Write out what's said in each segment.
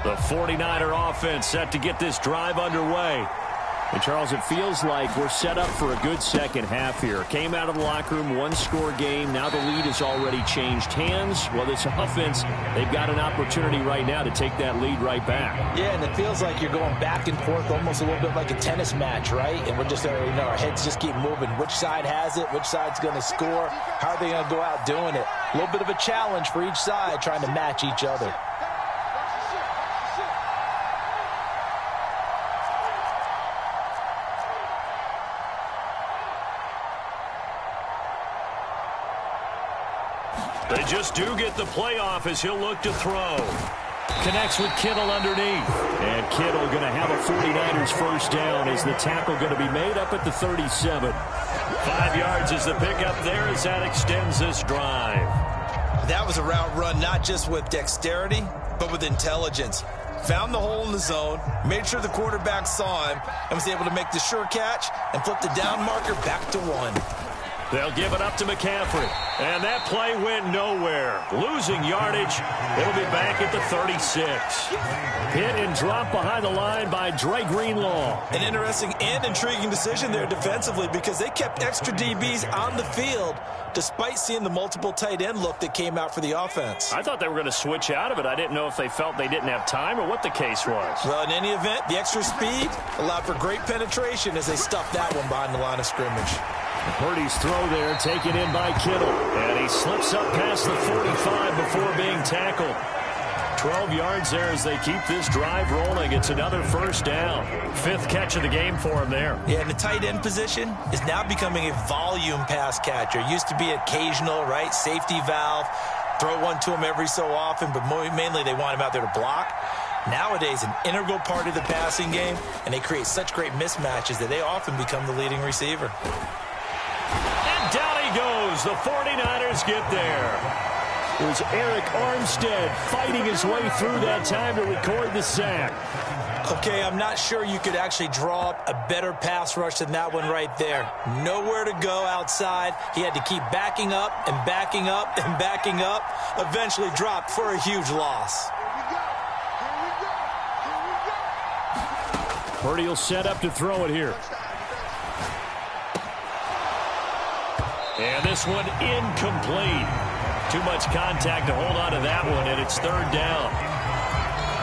The 49er offense set to get this drive underway. And, Charles, it feels like we're set up for a good second half here. Came out of the locker room, one-score game. Now the lead has already changed hands. Well, this offense, they've got an opportunity right now to take that lead right back. Yeah, and it feels like you're going back and forth almost a little bit like a tennis match, right? And we're just, our heads just keep moving. Which side has it? Which side's going to score? How are they going to go out doing it? A little bit of a challenge for each side trying to match each other. They just do get the playoff as he'll look to throw. Connects with Kittle underneath. And Kittle going to have a 49ers first down as the tackle going to be made up at the 37. 5 yards is the pickup there as that extends this drive. That was a route run not just with dexterity, but with intelligence. Found the hole in the zone, made sure the quarterback saw him, and was able to make the sure catch and flip the down marker back to 1. They'll give it up to McCaffrey. And that play went nowhere. Losing yardage. It'll be back at the 36. Hit and drop behind the line by Dre Greenlaw. An interesting and intriguing decision there defensively because they kept extra DBs on the field despite seeing the multiple tight end look that came out for the offense. I thought they were going to switch out of it. I didn't know if they felt they didn't have time or what the case was. Well, in any event, the extra speed allowed for great penetration as they stuffed that one behind the line of scrimmage. Purdy's throw there taken in by Kittle. And he slips up past the 45 before being tackled. 12 yards there as they keep this drive rolling. It's another first down. 5th catch of the game for him there. Yeah, and the tight end position is now becoming a volume pass catcher. Used to be occasional, right? Safety valve. Throw one to him every so often, but mainly they want him out there to block. Nowadays, an integral part of the passing game, and they create such great mismatches that they often become the leading receiver. And down he goes. The 49ers get there. It was Eric Armstead fighting his way through that time to record the sack. Okay, I'm not sure you could actually draw up a better pass rush than that one right there. Nowhere to go outside. He had to keep backing up and backing up and backing up. Eventually dropped for a huge loss. Purdy will set up to throw it here. And this one incomplete. Too much contact to hold on to that one, and it's 3rd down.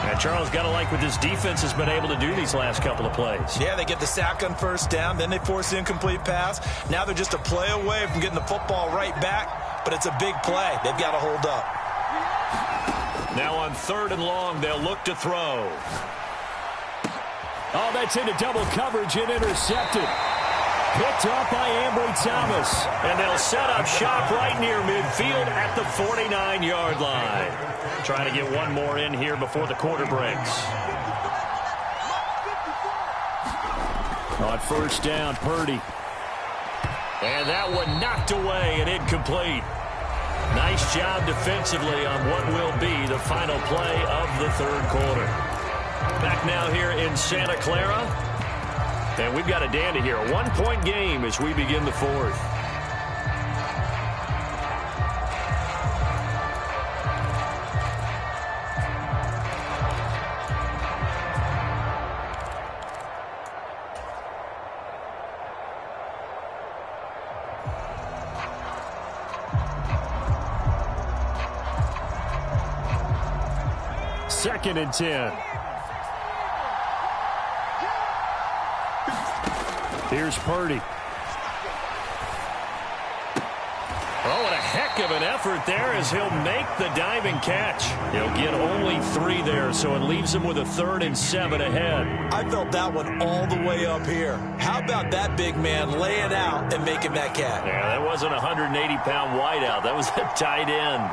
And Charles, got to like what this defense has been able to do these last couple of plays. Yeah, they get the sack on 1st down, then they force the incomplete pass. Now they're just a play away from getting the football right back, but it's a big play. They've got to hold up. Now on 3rd and long, they'll look to throw. Oh, that's into double coverage and intercepted. Picked up by Ambry Thomas. And they'll set up shop right near midfield at the 49-yard line. Trying to get one more in here before the quarter breaks. On 1st down, Purdy. And that one knocked away and incomplete. Nice job defensively on what will be the final play of the 3rd quarter. Back now here in Santa Clara. And we've got a dandy here. A 1-point game as we begin the 4th. Second and 10. Here's Purdy. Oh, and a heck of an effort there as he'll make the diving catch. He'll get only 3 there, so it leaves him with a 3rd and 7 ahead. I felt that one all the way up here. How about that big man laying out and making that catch? Yeah, that wasn't a 180-pound wideout. That was a tight end.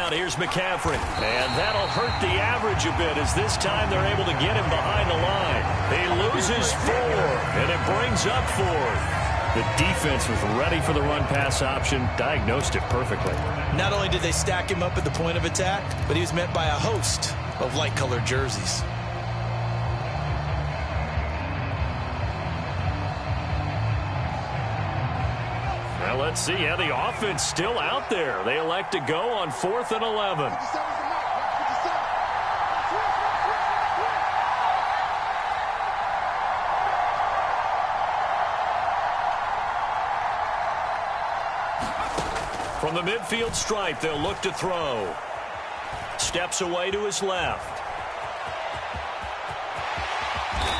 Here's McCaffrey. And that'll hurt the average a bit as this time they're able to get him behind the line. He loses 4, and it brings up 4th. The defense was ready for the run-pass option, diagnosed it perfectly. Not only did they stack him up at the point of attack, but he was met by a host of light-colored jerseys. let's see. Yeah, the offense still out there. They elect to go on 4th and 11. From the midfield stripe, they'll look to throw. Steps away to his left.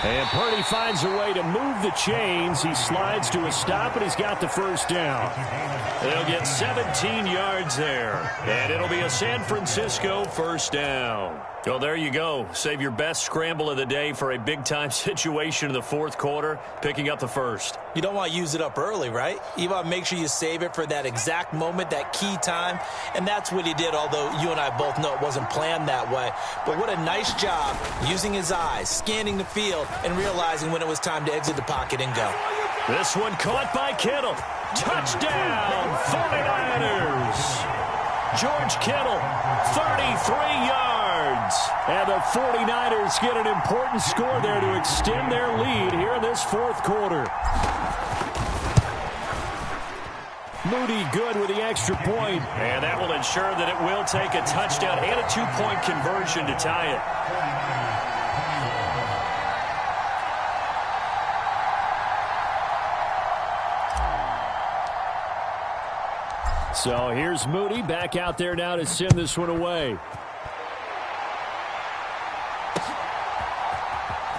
And Purdy finds a way to move the chains. He slides to a stop, and he's got the first down. They'll get 17 yards there. And it'll be a San Francisco first down. So there you go. Save your best scramble of the day for a big-time situation in the fourth quarter, picking up the first. You don't want to use it up early, right? You want to make sure you save it for that exact moment, that key time. And that's what he did, although you and I both know it wasn't planned that way. But what a nice job using his eyes, scanning the field, and realizing when it was time to exit the pocket and go. This one caught by Kittle. Touchdown, 49ers. George Kittle, 33 yards. And the 49ers get an important score there to extend their lead here in this fourth quarter. Moody good with the extra point. And that will ensure that it will take a touchdown and a two-point conversion to tie it. So here's Moody back out there now to send this one away.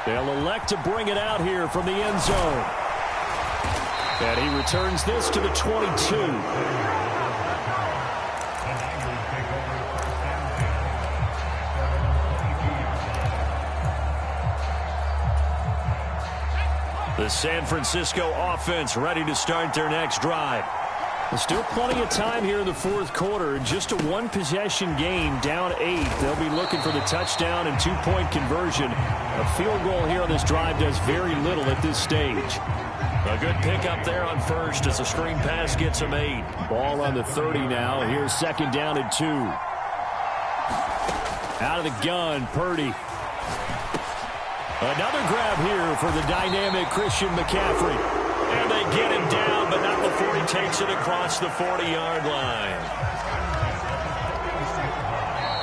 They'll elect to bring it out here from the end zone. And he returns this to the 22. The San Francisco offense ready to start their next drive. There's still plenty of time here in the fourth quarter. Just a one-possession game, down 8. They'll be looking for the touchdown and two-point conversion. A field goal here on this drive does very little at this stage. A good pickup there on first as a screen pass gets him 8. Ball on the 30 now. Here's second down and 2. Out of the gun, Purdy. Another grab here for the dynamic Christian McCaffrey. And they get him down, but not before he takes it across the 40-yard line.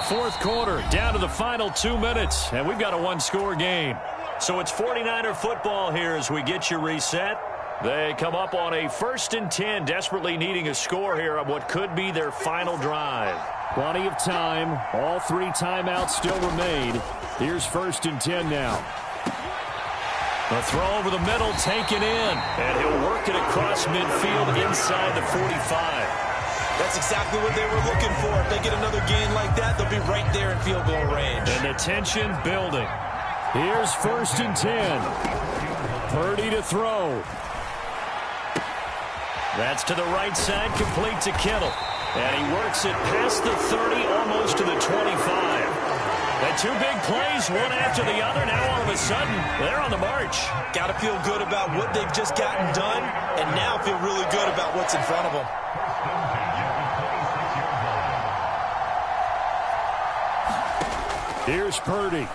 Fourth quarter, down to the final 2 minutes, and we've got a one-score game. So it's 49er football here as we get you reset. They come up on a 1st and 10, desperately needing a score here on what could be their final drive. Plenty of time. All 3 timeouts still remain. Here's 1st and 10 now. A throw over the middle, taken in, and he'll work it across midfield inside the 45. That's exactly what they were looking for. If they get another gain like that, they'll be right there in field goal range. And the tension building. Here's 1st and 10. Purdy to throw. That's to the right side, complete to Kittle. And he works it past the 30, almost to the 25. And 2 big plays, one after the other. Now all of a sudden, they're on the march. Got to feel good about what they've just gotten done, and now feel really good about what's in front of them. Here's Purdy.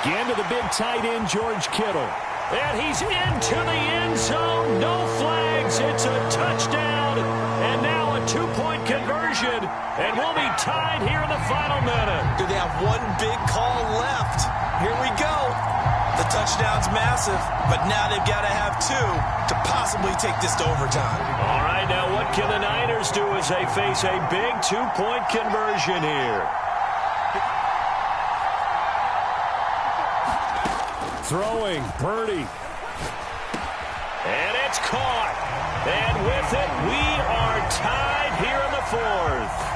Again to the big tight end, George Kittle. And he's into the end zone. No flags. It's a touchdown. And now a 2-point conversion. And we'll be tied here in the final minute. Do they have one big call left? Here we go. The touchdown's massive, but now they've got to have 2 to possibly take this to overtime. All right, now what can the Niners do as they face a big 2-point conversion here? Throwing, Purdy. And it's caught. And with it, we are tied here in the fourth.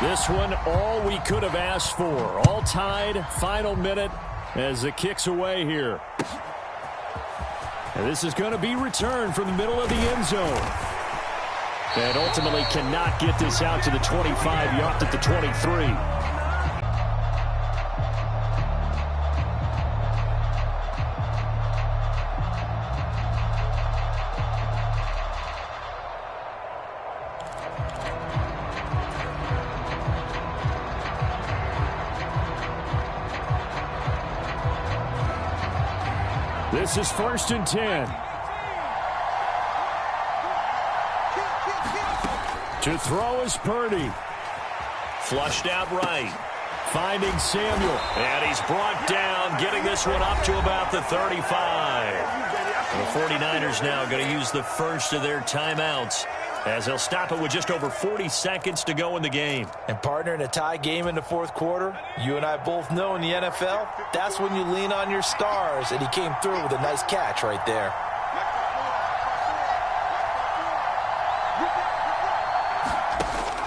This one, all we could have asked for. All tied, final minute as it kicks away here. And this is going to be returned from the middle of the end zone. And ultimately cannot get this out to the 25, yacht at the 23. This is 1st and 10. To throw is Purdy. Flushed out right. Finding Samuel. And he's brought down, getting this one up to about the 35. The 49ers now going to use the first of their timeouts, as they'll stop it with just over 40 seconds to go in the game. And, partner, in a tie game in the fourth quarter, you and I both know in the NFL, that's when you lean on your stars, and he came through with a nice catch right there.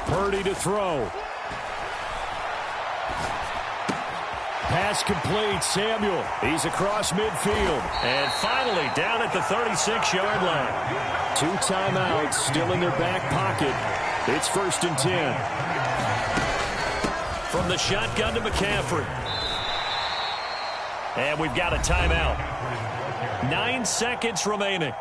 Purdy to throw. Pass complete. Samuel. He's across midfield. And finally down at the 36-yard line. 2 timeouts still in their back pocket. It's 1st and 10. From the shotgun to McCaffrey. And we've got a timeout. 9 seconds remaining.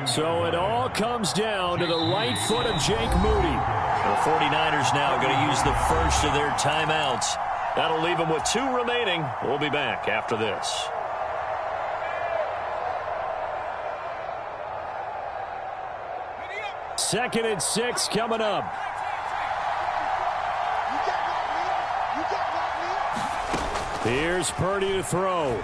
So it all comes down to the right foot of Jake Moody. The 49ers now going to use the first of their timeouts. That'll leave them with 2 remaining. We'll be back after this. Second and 6 coming up. Here's Purdy to throw.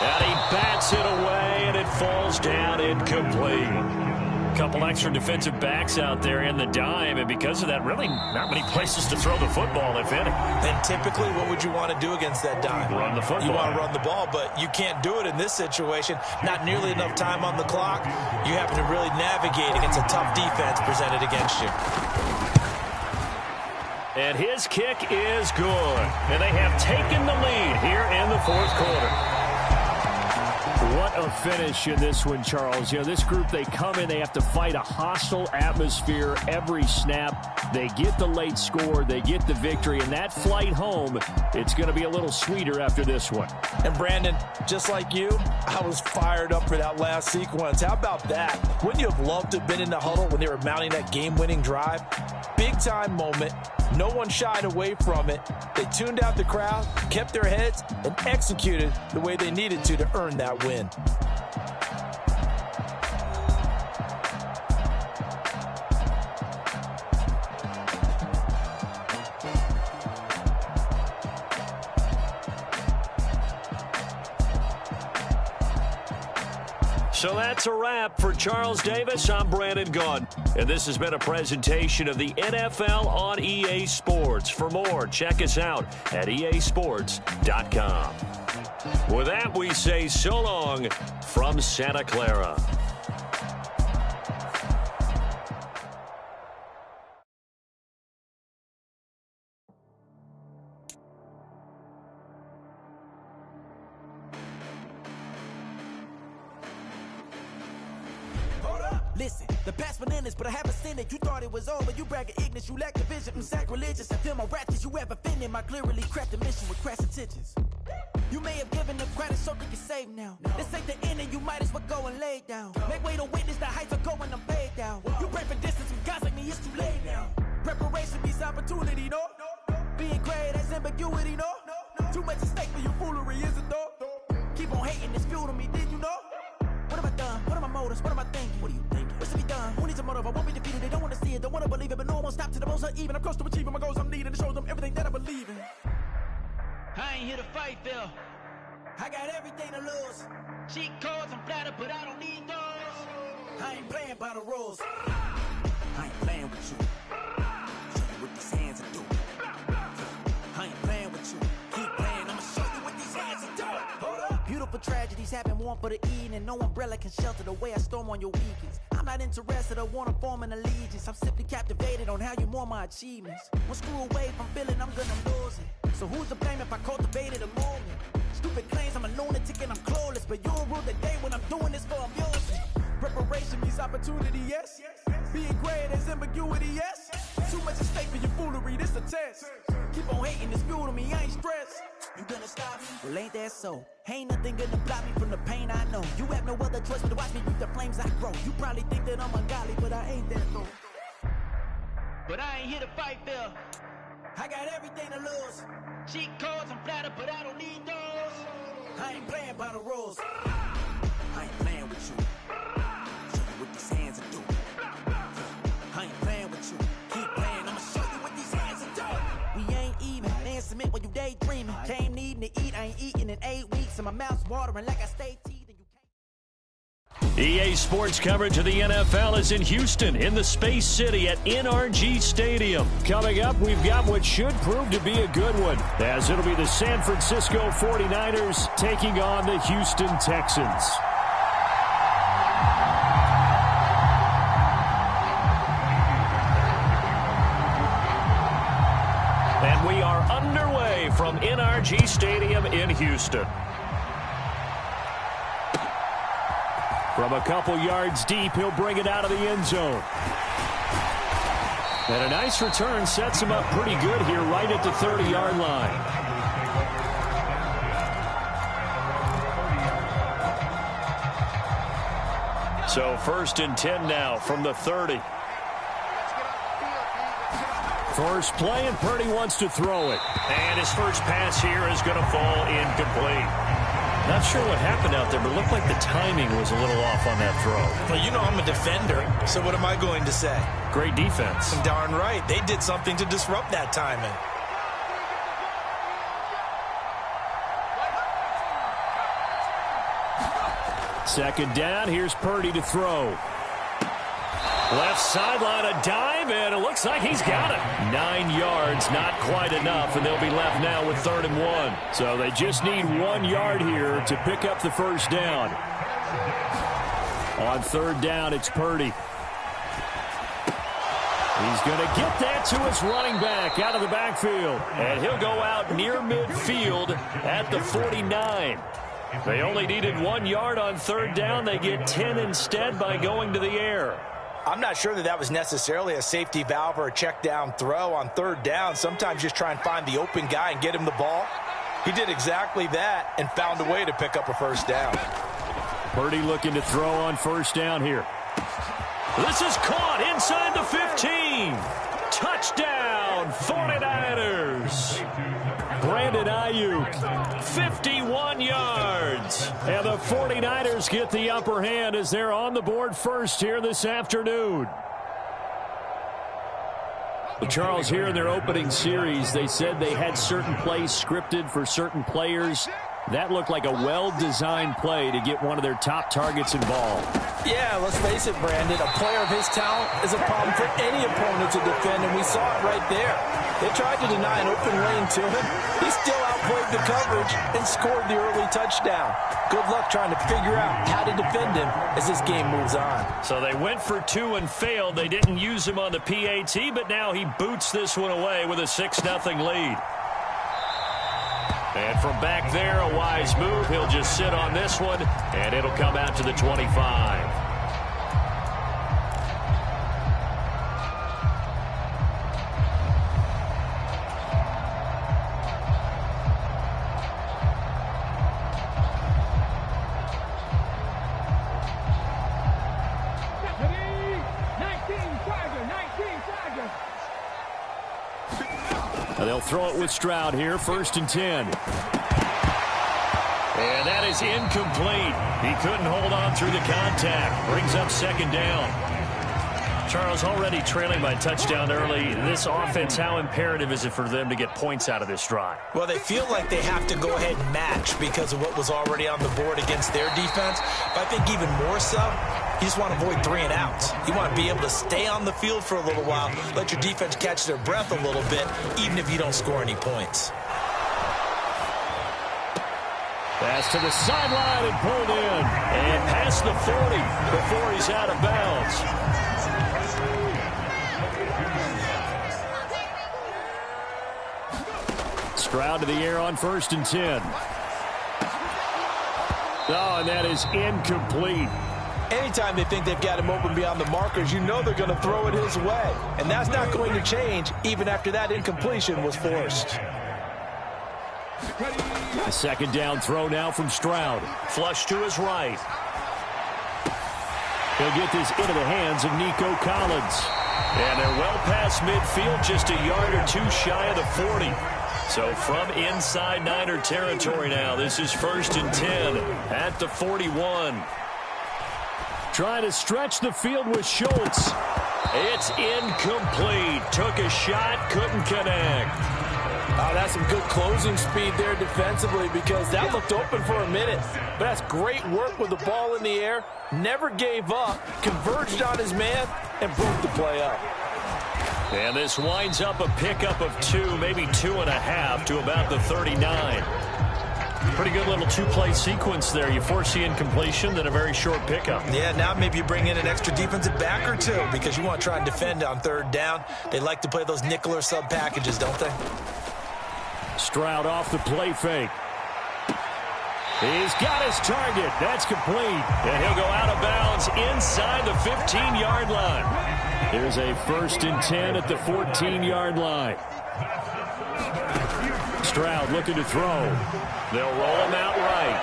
And he bats it away, and it falls down incomplete. A couple extra defensive backs out there in the dime, and because of that, really not many places to throw the football, if any. And typically, what would you want to do against that dime? Run the football. You want to run the ball, but you can't do it in this situation. Not nearly enough time on the clock. You happen to really navigate against a tough defense presented against you. And his kick is good. And they have taken the lead here in the fourth quarter. What a finish in this one, Charles. You know, this group, they come in, they have to fight a hostile atmosphere every snap. They get the late score, they get the victory, and that flight home, it's going to be a little sweeter after this one. And Brandon, just like you, I was fired up for that last sequence. How about that? Wouldn't you have loved to have been in the huddle when they were mounting that game-winning drive? Big-time moment. No one shied away from it. They tuned out the crowd, kept their heads, and executed the way they needed to earn that win. So that's a wrap for Charles Davis. I'm Brandon Gunn. And this has been a presentation of the NFL on EA Sports. For more, check us out at easports.com. With that, we say so long from Santa Clara. Listen, the past bananas, but I haven't seen it. You thought it was over, you bragging ignorance, you lack the vision. Sacrilegious, I feel my wrath, cause you ever offended my clearly crafted mission with crass intentions. You may have given them credit so they can save now. This ain't the end and you might as well go and lay down. Make way to witness the heights are going, I'm paid down. You pray for distance with guys like me, it's too late now. Preparation means opportunity, no? Being great, that's ambiguity, no? Too much at stake for your foolery, is it though? Keep on hating, it's fuel to me, did you know? What have I done? What are my motives? What am I thinking? What are you thinking? What's to be done? Who needs a motive? I won't be defeated. They don't want to see it, don't want to believe it, but no one won't stop to the most even. I'm close to achieving my goals. I'm needing to show them everything that I believe in. I ain't here to fight, Phil. I got everything to lose. Cheat codes, I'm flattered, but I don't need those. I ain't playing by the rules. I ain't playing with you. Show you what these hands are doing. I ain't playing with you. Keep playing, I'ma show you what these hands are doing. Hold up. Beautiful tragedies happen, one for the eating, and no umbrella can shelter the way I storm on your weekends. I'm not interested, I wanna form an allegiance. I'm simply captivated on how you more my achievements. One screw away from feeling I'm gonna lose it. So who's to blame if I cultivated a moment? Stupid claims I'm a lunatic and I'm clueless, but you'll rule the day when I'm doing this for amusement. Preparation means opportunity, yes. Being great is ambiguity, yes. Too much at stake for your foolery, this a test. Keep on hating, it's fuel to me, I ain't stressed. You gonna stop me? Well, ain't that so? Ain't nothing gonna block me from the pain I know. You have no other choice but to watch me reap the flames I grow. You probably think that I'm ungodly, but I ain't that though. But I ain't here to fight, Phil. I got everything to lose. Cheat codes, I'm flattered, but I don't need those. I ain't playing by the rules. I ain't playing with you. Show you what these hands will do. I ain't playing with you. Keep playing, I'ma show you what these hands will do. We ain't even. Submit while you daydreaming. Came needing to eat, I ain't eating in 8 weeks, and my mouth's watering like I stay teething. EA Sports coverage of the NFL is in Houston, in the Space City at NRG Stadium. Coming up, we've got what should prove to be a good one, as it'll be the San Francisco 49ers taking on the Houston Texans. And we are underway from NRG Stadium in Houston. From a couple yards deep, he'll bring it out of the end zone. And a nice return sets him up pretty good here right at the 30-yard line. So 1st and 10 now from the 30. First play, and Purdy wants to throw it. And his first pass here is going to fall incomplete. Not sure what happened out there, but it looked like the timing was a little off on that throw. Well, you know I'm a defender, so what am I going to say? Great defense. Darn right. They did something to disrupt that timing. Second down, here's Purdy to throw. Left sideline, a dive, and it looks like he's got it. 9 yards, not quite enough, and they'll be left now with 3rd and 1. So they just need 1 yard here to pick up the first down. On 3rd down, it's Purdy. He's going to get that to his running back out of the backfield. And he'll go out near midfield at the 49. They only needed 1 yard on 3rd down. They get 10 instead by going to the air. I'm not sure that was necessarily a safety valve or a check down throw on 3rd down. Sometimes just try and find the open guy and get him the ball. He did exactly that and found a way to pick up a first down. Purdy looking to throw on 1st down here. This is caught inside the 15. Touchdown, 49ers. Brandon Ayuk, 51 yards. And the 49ers get the upper hand as they're on the board first here this afternoon. Well, Charles, here in their opening series, they said they had certain plays scripted for certain players. That looked like a well-designed play to get one of their top targets involved. Yeah, let's face it, Brandon. A player of his talent is a problem for any opponent to defend, and we saw it right there. They tried to deny an open lane to him. He still outplayed the coverage and scored the early touchdown. Good luck trying to figure out how to defend him as this game moves on. So they went for 2 and failed. They didn't use him on the PAT, but now he boots this one away with a 6-0 lead. And from back there, a wise move. He'll just sit on this one, and it'll come out to the 25. They'll throw it with Stroud here, 1st and 10. And that is incomplete. He couldn't hold on through the contact. Brings up 2nd down. Charles, already trailing by touchdown early. This offense, how imperative is it for them to get points out of this drive? Well, they feel like they have to go ahead and match because of what was already on the board against their defense. But I think even more so, you just want to avoid 3 and outs. You want to be able to stay on the field for a little while, let your defense catch their breath a little bit, even if you don't score any points. Pass to the sideline and pulled in. And past the 40 before he's out of bounds. Stroud to the air on 1st and 10. Oh, and that is incomplete. Anytime they think they've got him open beyond the markers, you know they're going to throw it his way. And that's not going to change even after that incompletion was forced. A 2nd down throw now from Stroud. Flush to his right. He'll get this into the hands of Nico Collins. And they're well past midfield, just a yard or two shy of the 40. So from inside Niner territory now, this is 1st and 10 at the 41. Trying to stretch the field with Schultz. It's incomplete. Took a shot, couldn't connect. Oh, that's some good closing speed there defensively because that looked open for a minute. But that's great work with the ball in the air. Never gave up, converged on his man, and broke the play up. And this winds up a pickup of 2, maybe 2.5 to about the 39. Pretty good little two-play sequence there. You force the incompletion, then a very short pickup. Yeah, now maybe you bring in an extra defensive back or two because you want to try and defend on 3rd down. They like to play those nickel or sub packages, don't they? Stroud off the play fake. He's got his target. That's complete. And he'll go out of bounds inside the 15-yard line. There's a 1st and 10 at the 14-yard line. Stroud looking to throw. They'll roll him out right.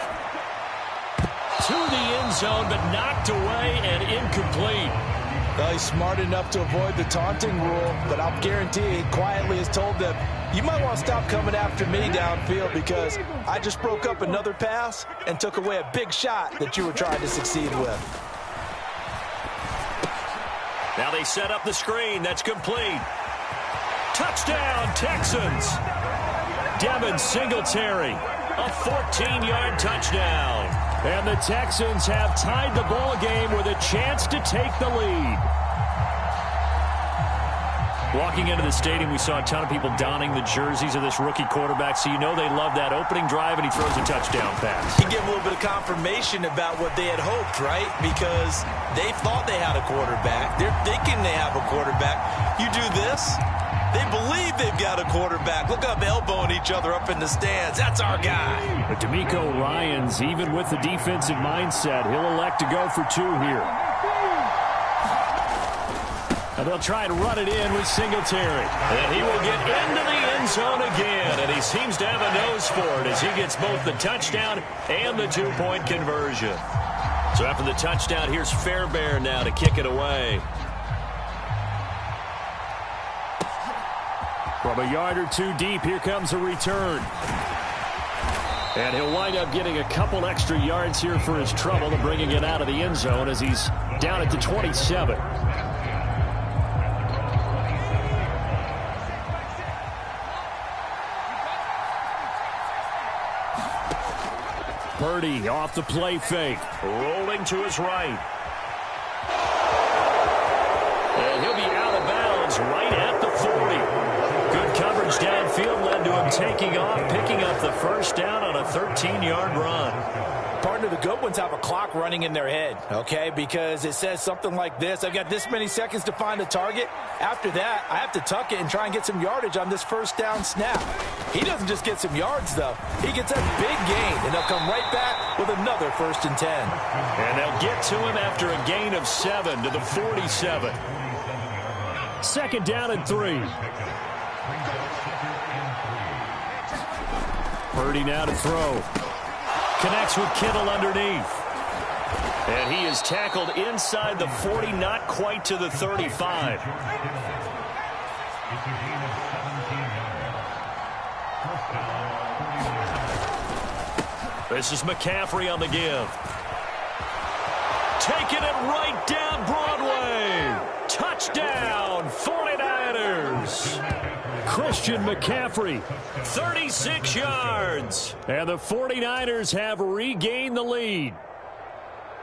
To the end zone, but knocked away and incomplete. Well, he's smart enough to avoid the taunting rule, but I'll guarantee he quietly has told them, you might want to stop coming after me downfield because I just broke up another pass and took away a big shot that you were trying to succeed with. Now they set up the screen. That's complete. Touchdown, Texans. Devin Singletary, a 14-yard touchdown. And the Texans have tied the ball game with a chance to take the lead. Walking into the stadium, we saw a ton of people donning the jerseys of this rookie quarterback, so you know they love that opening drive, and he throws a touchdown pass. He gave a little bit of confirmation about what they had hoped, right? Because they thought they had a quarterback. They're thinking they have a quarterback. You do this, they believe they've got a quarterback. Look up, elbowing each other up in the stands. That's our guy. But DeMeco Ryans, even with the defensive mindset, he'll elect to go for 2 here. And they'll try and run it in with Singletary. And he will get into the end zone again. And he seems to have a nose for it as he gets both the touchdown and the 2-point conversion. So after the touchdown, here's Fairbairn now to kick it away. From a yard or 2 deep, here comes a return. And he'll wind up getting a couple extra yards here for his trouble to bringing it out of the end zone as he's down at the 27. Purdy off the play fake. Rolling to his right. And he'll be out of bounds right at the 40. Good coverage downfield led to him taking off, picking up the 1st down on a 13-yard run. Partner, the good ones have a clock running in their head, okay? Because it says something like this. I've got this many seconds to find a target. After that, I have to tuck it and try and get some yardage on this 1st down snap. He doesn't just get some yards, though. He gets a big gain, and they'll come right back with another 1st and 10. And they'll get to him after a gain of 7 to the 47. 2nd down and 3. Purdy now to throw. Connects with Kittle underneath. And he is tackled inside the 40, not quite to the 35. This is McCaffrey on the give. Taking it right down Broadway. Touchdown, 49ers. Christian McCaffrey, 36 yards. And the 49ers have regained the lead.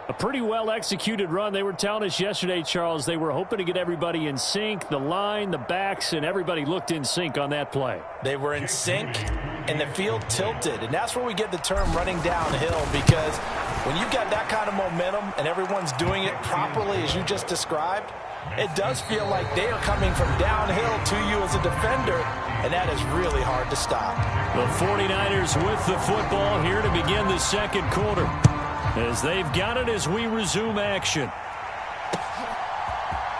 A pretty well-executed run. They were telling us yesterday, Charles, they were hoping to get everybody in sync, the line, the backs, and everybody looked in sync on that play. They were in sync, and the field tilted. And that's where we get the term running downhill, because when you've got that kind of momentum and everyone's doing it properly as you just described, it does feel like they are coming from downhill to you as a defender, and that is really hard to stop. The 49ers with the football here to begin the 2nd quarter, as they've got it as we resume action.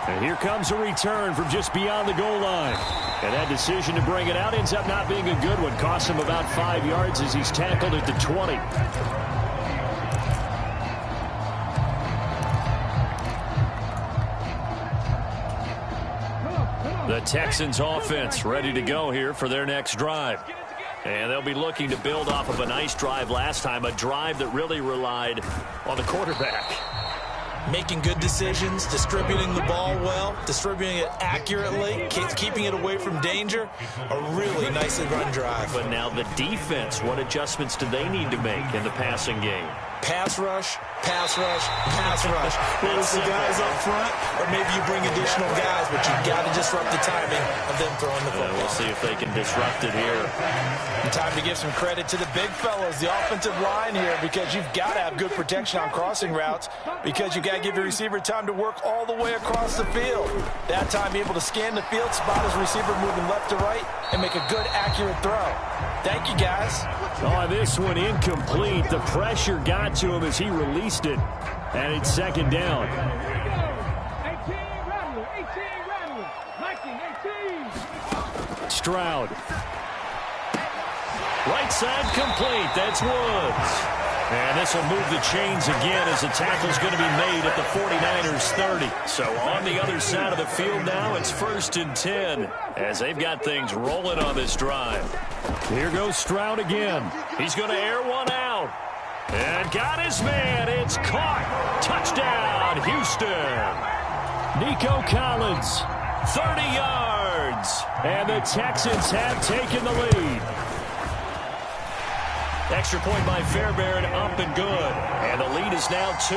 And here comes a return from just beyond the goal line. And that decision to bring it out ends up not being a good one. Costs him about 5 yards as he's tackled at the 20. The Texans offense ready to go here for their next drive. And they'll be looking to build off of a nice drive last time, a drive that really relied on the quarterback. Making good decisions, distributing the ball well, distributing it accurately, keeping it away from danger. A really nicely run drive. But now the defense, what adjustments do they need to make in the passing game? Pass rush, pass rush, pass rush. Whether it's the guys up front or maybe you bring additional guys, but you've got to disrupt the timing of them throwing the football. We'll see if they can disrupt it here. And time to give some credit to the big fellas, the offensive line here, because you've got to have good protection on crossing routes because you've got to give your receiver time to work all the way across the field. That time, be able to scan the field, spot his receiver moving left to right, and make a good, accurate throw. Thank you, guys. Oh, this one incomplete. The pressure got to him as he released it. And it's second down. 18 Rattler. 19, 18. Stroud. Right side complete. That's Woods. And this will move the chains again as the tackle's going to be made at the 49ers 30. So on the other side of the field now, it's 1st and 10 as they've got things rolling on this drive. Here goes Stroud again. He's going to air one out. And got his man. It's caught. Touchdown, Houston. Nico Collins, 30 yards. And the Texans have taken the lead. Extra point by Fairbairn, up and good. And the lead is now 2.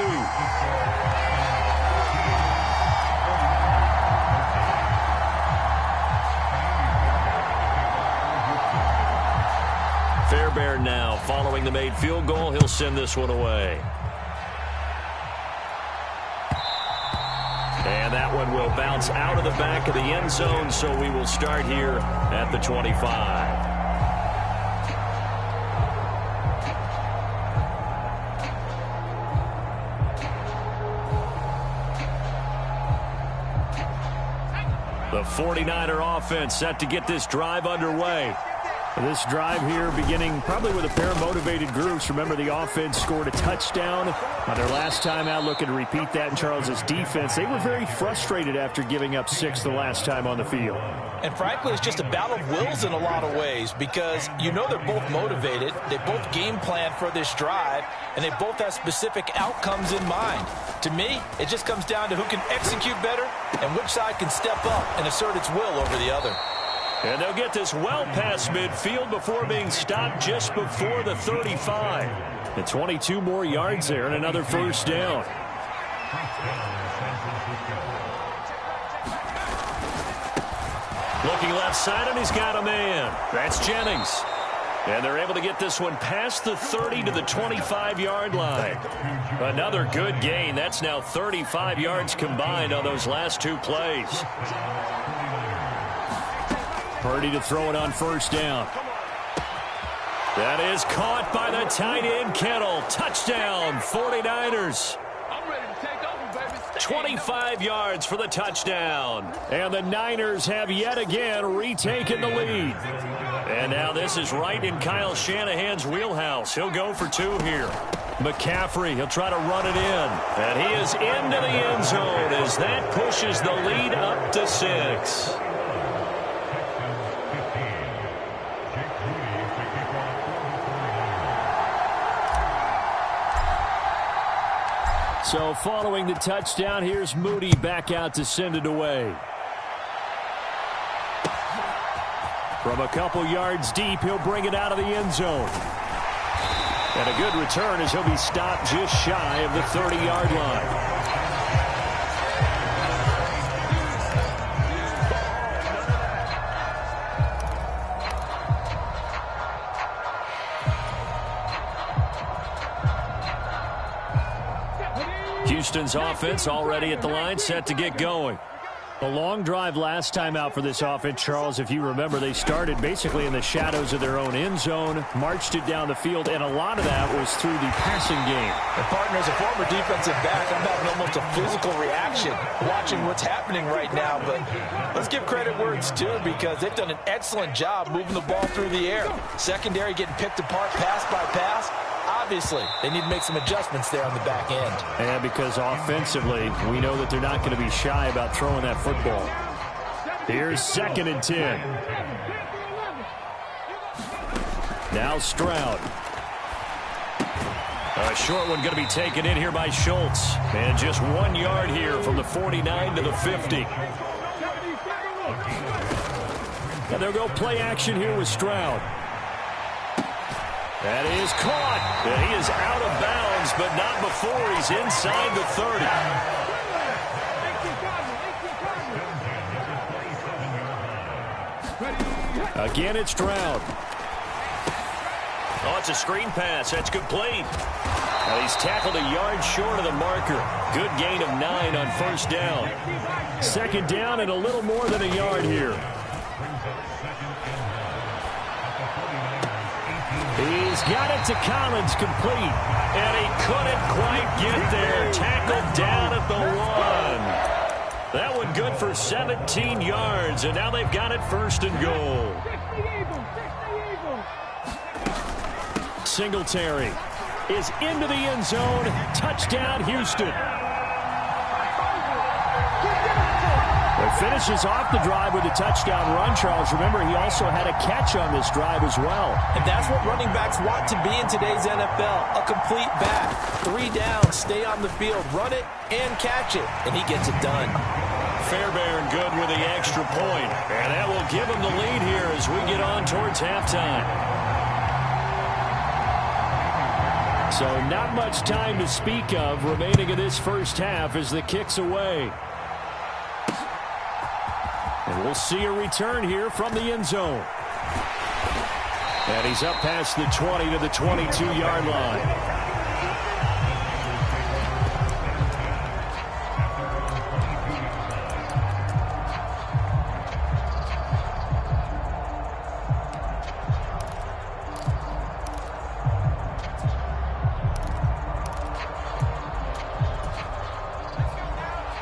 Fairbairn now following the made field goal. He'll send this one away. And that one will bounce out of the back of the end zone, so we will start here at the 25. The 49er offense set to get this drive underway. This drive here beginning probably with a pair of motivated groups. Remember, the offense scored a touchdown on their last time out. Looking to repeat that in Charles's defense. They were very frustrated after giving up 6 the last time on the field. And frankly, it's just a battle of wills in a lot of ways because you know they're both motivated. They both game plan for this drive, and they both have specific outcomes in mind. To me, it just comes down to who can execute better and which side can step up and assert its will over the other. And they'll get this well past midfield before being stopped just before the 35. And 22 more yards there and another first down. Looking left side, and he's got a man. That's Jennings. And they're able to get this one past the 30 to the 25-yard line. Another good gain. That's now 35 yards combined on those last 2 plays. Purdy to throw it on first down. That is caught by the tight end, Kittle. Touchdown, 49ers. 25 yards for the touchdown. And the Niners have yet again retaken the lead. And now this is right in Kyle Shanahan's wheelhouse. He'll go for 2 here. McCaffrey, he'll try to run it in. And he is into the end zone as that pushes the lead up to 6. So following the touchdown, here's Moody back out to send it away. From a couple yards deep, he'll bring it out of the end zone. And a good return as he'll be stopped just shy of the 30-yard line. Houston's offense already at the line, set to get going. A long drive last time out for this offense, Charles. If you remember, they started basically in the shadows of their own end zone, marched it down the field, and a lot of that was through the passing game. And partner, as a former defensive back, I'm having almost a physical reaction watching what's happening right now. But let's give credit where it's due because they've done an excellent job moving the ball through the air. Secondary getting picked apart pass by pass. Obviously, they need to make some adjustments there on the back end. And because offensively, we know that they're not going to be shy about throwing that football. Here's 2nd and 10. Now Stroud. A short one going to be taken in here by Schultz. And just 1 yard here from the 49 to the 50. And they'll go play action here with Stroud. That is caught. And he is out of bounds, but not before he's inside the 30. Again, it's Stroud. Oh, it's a screen pass. That's complete. He's tackled a yard short of the marker. Good gain of 9 on 1st down. 2nd down and a little more than a yard here. He's got it to Collins, complete. And he couldn't quite get there. Tackled down at the 1. That one good for 17 yards, and now they've got it 1st and goal. Singletary is into the end zone. Touchdown, Houston. It finishes off the drive with a touchdown run, Charles. Remember, he also had a catch on this drive as well. And that's what running backs want to be in today's NFL. A complete back. 3 downs, stay on the field, run it, and catch it. And he gets it done. Fairbairn good with the extra point. And that will give him the lead here as we get on towards halftime. So not much time to speak of remaining in this first half as the kick's away. And we'll see a return here from the end zone. And he's up past the 20 to the 22-yard line.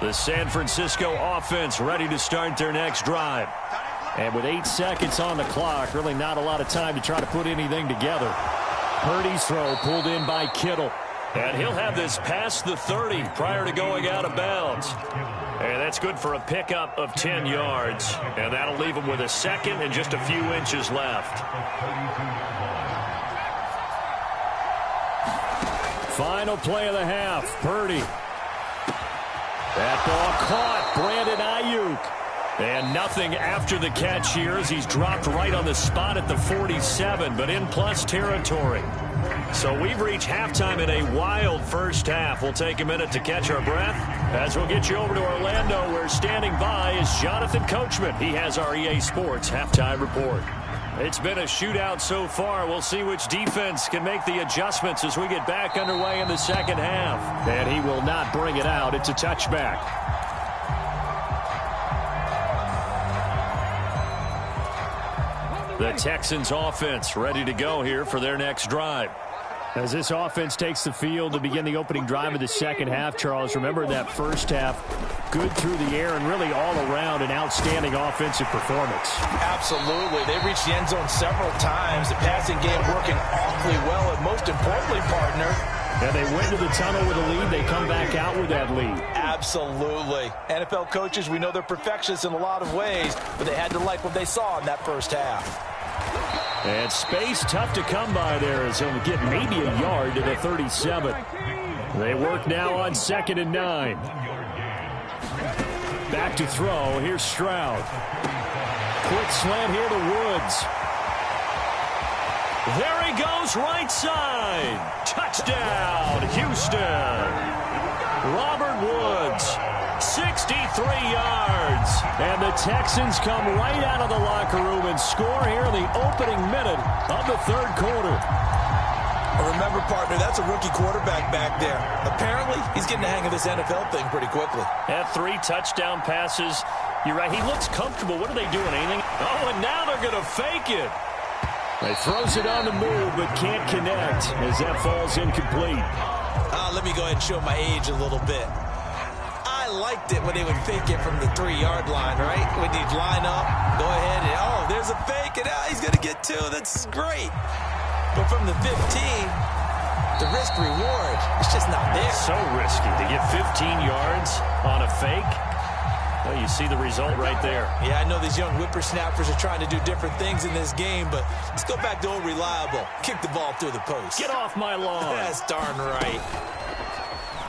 The San Francisco offense ready to start their next drive. And with 8 seconds on the clock, really not a lot of time to try to put anything together. Purdy's throw pulled in by Kittle. And he'll have this past the 30 prior to going out of bounds. And that's good for a pickup of 10 yards. And that'll leave him with a 2nd and just a few inches left. Final play of the half. Purdy. That ball caught. Brandon Ayuk. And nothing after the catch here as he's dropped right on the spot at the 47, but in plus territory. So we've reached halftime in a wild first half. We'll take a minute to catch our breath as we'll get you over to Orlando, where standing by is Jonathan Coachman. He has our EA Sports halftime report. It's been a shootout so far. We'll see which defense can make the adjustments as we get back underway in the second half. And he will not bring it out. It's a touchback. The Texans offense ready to go here for their next drive. As this offense takes the field to begin the opening drive of the second half, Charles, remember that first half, good through the air and really all around an outstanding offensive performance. Absolutely. They reached the end zone several times. The passing game working awfully well, and most importantly, partner, and they went to the tunnel with a lead. They come back out with that lead. Absolutely. NFL coaches, we know they're perfectionists in a lot of ways, but they had to like what they saw in that first half. And space tough to come by there as he'll get maybe a yard to the 37. They work now on 2nd and 9. Back to throw. Here's Stroud. Quick slant here to Woods. There he goes, right side. Touchdown, Houston. Robert Woods, 63 yards. And the Texans come right out of the locker room and score here in the opening minute of the third quarter. Remember, partner, that's a rookie quarterback back there. Apparently, he's getting the hang of this NFL thing pretty quickly. Had 3 touchdown passes. You're right, he looks comfortable. What are they doing, anything? Oh, and now they're going to fake it. He throws it on the move, but can't connect as that falls incomplete. Let me go ahead and show my age a little bit. I liked it when they would fake it from the 3-yard line, right? When you'd line up, go ahead, and oh, there's a fake, and he's going to get 2. That's great. But from the 15, the risk-reward, it's just not there. So risky to get 15 yards on a fake. Well, you see the result right there. Yeah, I know these young whippersnappers are trying to do different things in this game, but let's go back to old reliable. Kick the ball through the post. Get off my lawn. That's darn right.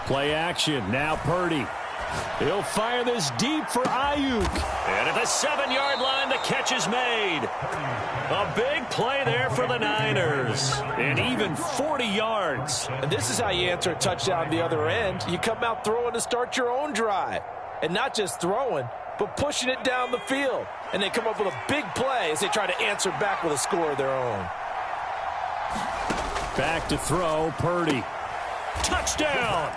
Play action. Now Purdy. He'll fire this deep for Ayuk. And at the 7-yard line, the catch is made. A big play there for the Niners. And even 40 yards. And this is how you answer a touchdown the other end. You come out throwing to start your own drive. And not just throwing, but pushing it down the field. And they come up with a big play as they try to answer back with a score of their own. Back to throw, Purdy. Touchdown!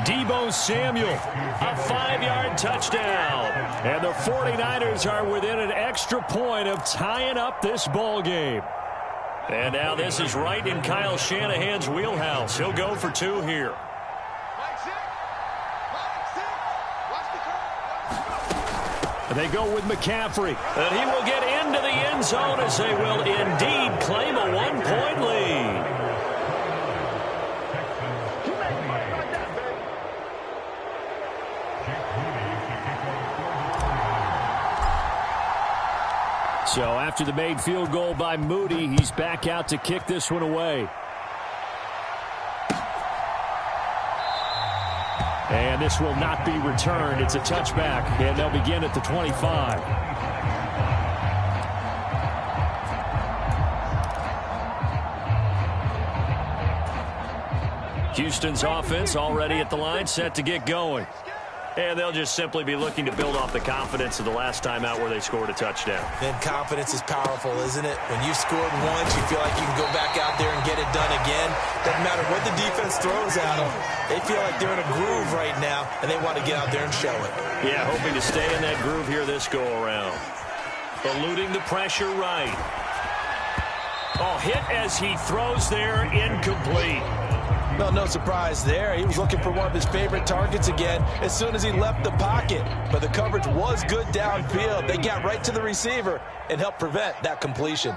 Deebo Samuel, a 5-yard touchdown. And the 49ers are within an extra point of tying up this ball game. And now this is right in Kyle Shanahan's wheelhouse. He'll go for 2 here. They go with McCaffrey. And he will get into the end zone as they will indeed claim a 1-point lead. So after the made field goal by Moody, he's back out to kick this one away. And this will not be returned. It's a touchback, and they'll begin at the 25. Houston's offense already at the line, set to get going. And they'll just simply be looking to build off the confidence of the last time out where they scored a touchdown. And confidence is powerful, isn't it? When you've scored once, you feel like you can go back out there and get it done again. Doesn't matter what the defense throws at them. They feel like they're in a groove right now, and they want to get out there and show it. Yeah, hoping to stay in that groove here this go-around. Eluding the pressure right. Oh, hit as he throws there, incomplete. Well, no surprise there. He was looking for one of his favorite targets again as soon as he left the pocket. But the coverage was good downfield. They got right to the receiver and helped prevent that completion.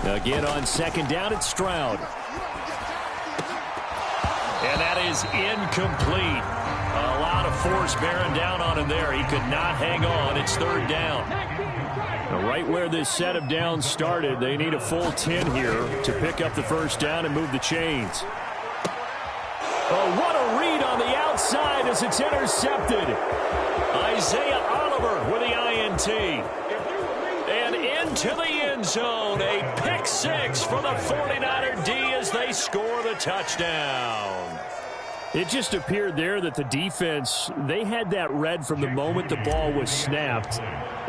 Again on second down, it's Stroud. And that is incomplete. A lot of force bearing down on him there. He could not hang on. It's third down. Now, right where this set of downs started, they need a full 10 here to pick up the first down and move the chains. Oh, what a read on the outside as it's intercepted. Isaiah Oliver with the INT. And into the end zone. A pick 6 for the 49er D as they score the touchdown. It just appeared there that the defense, they had that read from the moment the ball was snapped.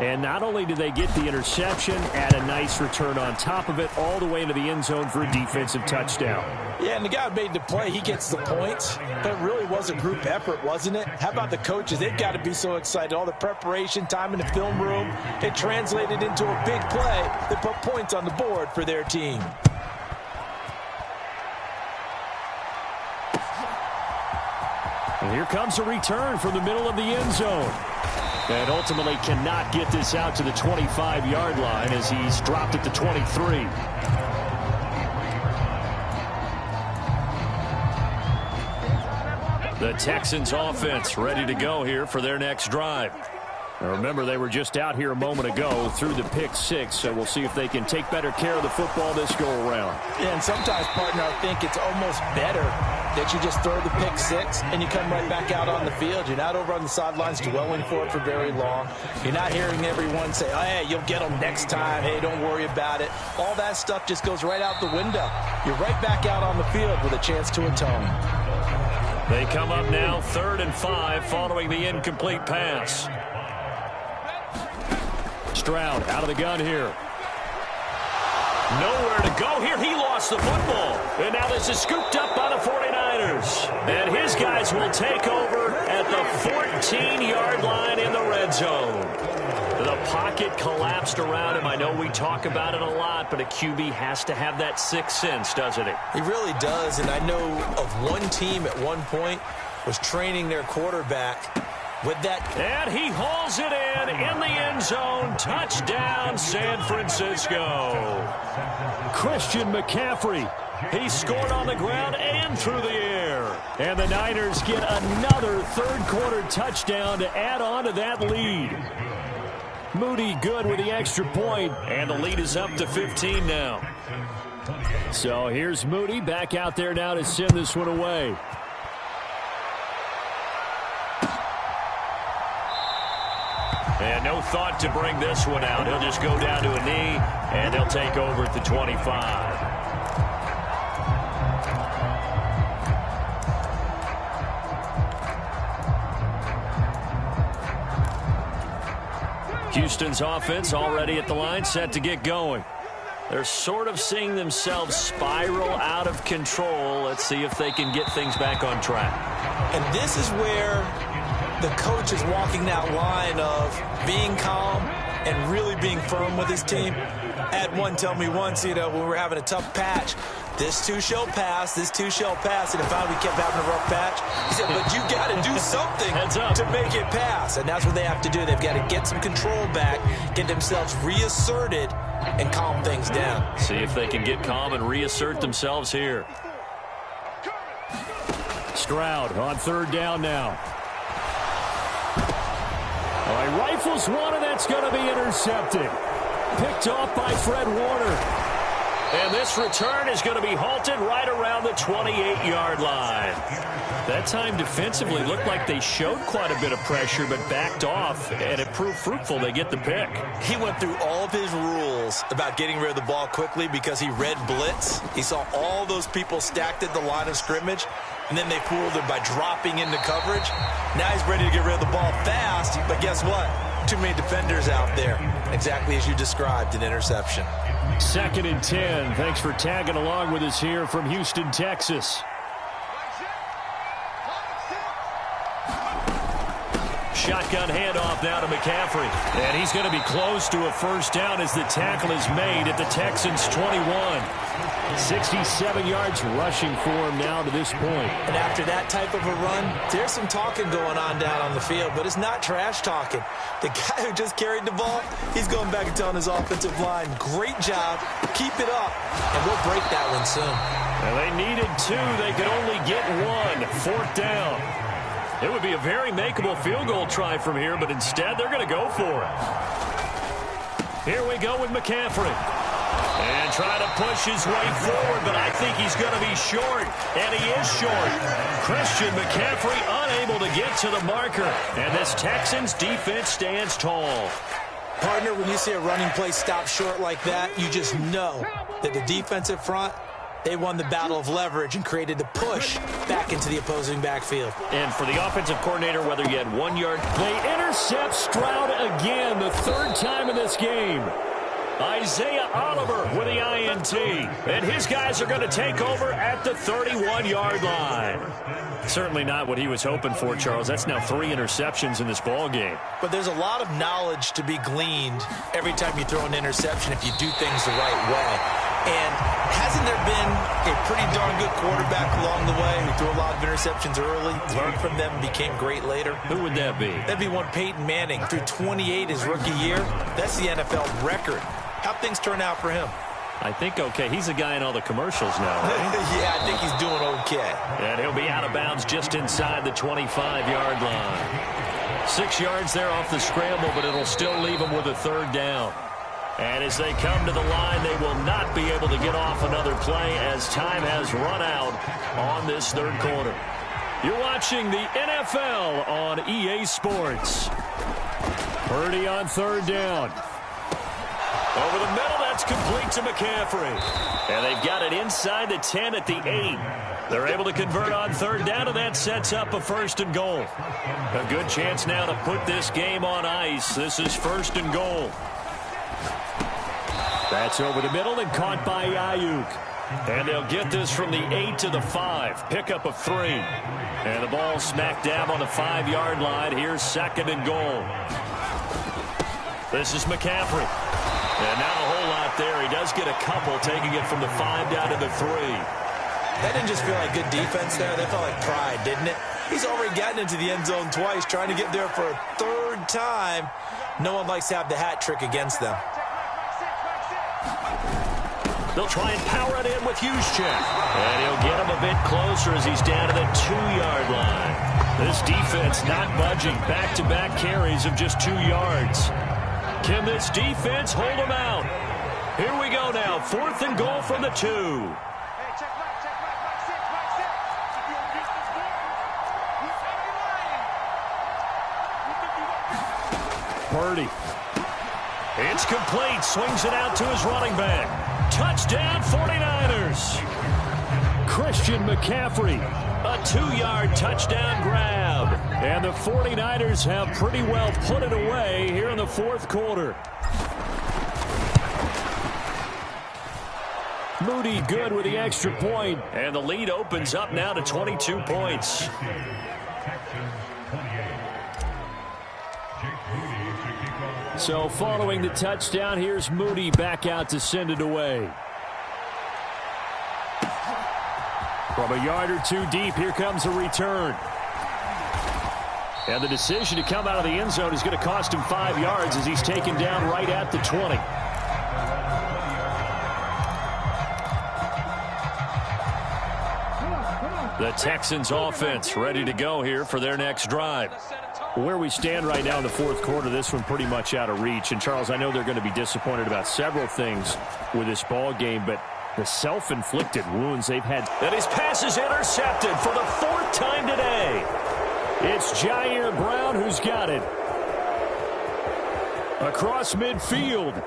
And not only did they get the interception, add a nice return on top of it, all the way into the end zone for a defensive touchdown. Yeah, and the guy who made the play, he gets the points. But it really was a group effort, wasn't it? How about the coaches? They've got to be so excited. All the preparation, time in the film room, it translated into a big play that put points on the board for their team. And here comes a return from the middle of the end zone. And ultimately cannot get this out to the 25-yard line as he's dropped at the 23. The Texans offense ready to go here for their next drive. Now remember, they were just out here a moment ago through the pick 6, so we'll see if they can take better care of the football this go-around. Yeah, and sometimes, partner, I think it's almost better that you just throw the pick 6 and you come right back out on the field. You're not over on the sidelines dwelling for it for very long. You're not hearing everyone say, oh, hey, you'll get them next time. Hey, don't worry about it. All that stuff just goes right out the window. You're right back out on the field with a chance to atone. They come up now 3rd and 5 following the incomplete pass. Stroud out of the gun here. Nowhere to go here. He lost the football. And now this is scooped up by the 49ers. And his guys will take over at the 14-yard line in the red zone. The pocket collapsed around him. I know we talk about it a lot, but a QB has to have that sixth sense, doesn't he? He really does. And I know of one team at one point was training their quarterback with that. And he hauls it in the end zone. Touchdown, San Francisco. Christian McCaffrey. He scored on the ground and through the air. And the Niners get another third-quarter touchdown to add on to that lead. Moody good with the extra point, and the lead is up to 15 now. So here's Moody back out there now to send this one away. And no thought to bring this one out. He'll just go down to a knee, and he'll take over at the 25. Houston's offense already at the line, set to get going. They're sort of seeing themselves spiral out of control. Let's see if they can get things back on track. And this is where the coach is walking that line of being calm and really being firm with his team. I had one tell me once, when we were having a tough patch, this too shall pass, this too shall pass. And if we kept having a rough patch, he said, but you got to do something to make it pass. And that's what they have to do. They've got to get some control back, get themselves reasserted, and calm things down. See if they can get calm and reassert themselves here. Stroud on third down now. He rifles one, and that's going to be intercepted. Picked off by Fred Warner. And this return is going to be halted right around the 28-yard line. That time defensively looked like they showed quite a bit of pressure but backed off, and it proved fruitful. They get the pick. He went through all of his rules about getting rid of the ball quickly because he read blitz. He saw all those people stacked at the line of scrimmage, and then they fooled him by dropping into coverage. Now he's ready to get rid of the ball fast, but guess what? Too many defenders out there. Exactly as you described, an interception. 2nd and 10. Thanks for tagging along with us here from Houston, Texas. Shotgun handoff now to McCaffrey. And he's going to be close to a first down as the tackle is made at the Texans' 21. 67 yards rushing for him now to this point. And after that type of a run, there's some talking going on down on the field, but it's not trash talking. The guy who just carried the ball, he's going back and telling his offensive line, great job, keep it up, and we'll break that one soon. And they needed 2. They could only get 1. 4th down. It would be a very makeable field goal try from here, but instead they're going to go for it. Here we go with McCaffrey. And trying to push his way forward, but I think he's going to be short. And he is short. Christian McCaffrey unable to get to the marker. And this Texans defense stands tall. Partner, when you see a running play stop short like that, you just know that the defensive front, they won the battle of leverage and created the push back into the opposing backfield. And for the offensive coordinator, whether you had 1 yard, they intercept Stroud again, the 3rd time in this game. Isaiah Oliver with the INT. And his guys are going to take over at the 31-yard line. Certainly not what he was hoping for, Charles. That's now 3 interceptions in this ball game. But there's a lot of knowledge to be gleaned every time you throw an interception if you do things the right way. And hasn't there been a pretty darn good quarterback along the way who threw a lot of interceptions early, learned from them, and became great later? Who would that be? That'd be one Peyton Manning. Threw 28 his rookie year. That's the NFL record. How'd things turn out for him? I think okay. He's a guy in all the commercials now, right? Yeah, I think he's doing okay. And he'll be out of bounds just inside the 25-yard line. 6 yards there off the scramble, but it'll still leave him with a 3rd down. And as they come to the line, they will not be able to get off another play as time has run out on this 3rd quarter. You're watching the NFL on EA Sports. Purdy on 3rd down. Over the middle, that's complete to McCaffrey. And they've got it inside the 10 at the 8. They're able to convert on 3rd down, and that sets up a 1st and goal. A good chance now to put this game on ice. This is 1st and goal. That's over the middle and caught by Ayuk. And they'll get this from the 8 to the 5. Pickup of 3. And the ball smack dab on the 5-yard line. Here's 2nd and goal. This is McCaffrey. And not a whole lot there. He does get a couple, taking it from the 5 down to the 3. That didn't just feel like good defense there. That felt like pride, didn't it? He's already gotten into the end zone twice, trying to get there for a 3rd time. No one likes to have the hat trick against them. They'll try and power it in with Juszczyk. And he'll get him a bit closer as he's down to the 2-yard line. This defense not budging. Back-to-back carries of just 2 yards. Can this defense hold him out? Here we go now. 4th and goal from the 2. Purdy. It's complete. Swings it out to his running back. Touchdown 49ers. Christian McCaffrey. A 2-yard touchdown grab. And the 49ers have pretty well put it away here in the 4th quarter. Moody good with the extra point. And the lead opens up now to 22 points. So following the touchdown, here's Moody back out to send it away. From a yard or 2 deep, here comes a return. And the decision to come out of the end zone is going to cost him 5 yards as he's taken down right at the 20. The Texans offense ready to go here for their next drive. Where we stand right now in the 4th quarter, this one pretty much out of reach. And, Charles, I know they're going to be disappointed about several things with this ball game, but the self-inflicted wounds they've had. And his pass is intercepted for the 4th time today. It's Jair Brown who's got it. Across midfield.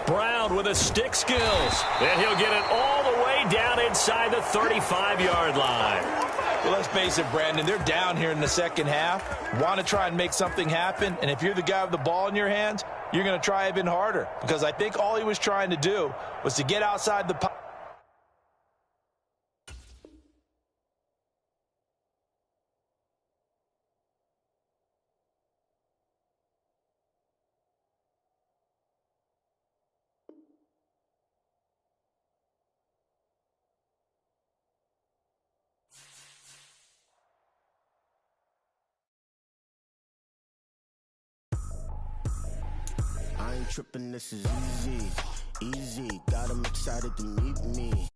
Brown with the stick skills. And he'll get it all the way down inside the 35-yard line. Well, let's face it, Brandon, they're down here in the second half. Want to try and make something happen, and if you're the guy with the ball in your hands, you're going to try even harder, because I think all he was trying to do was to get outside the pocket. I ain't tripping, this is easy, easy. Got 'em excited to meet me.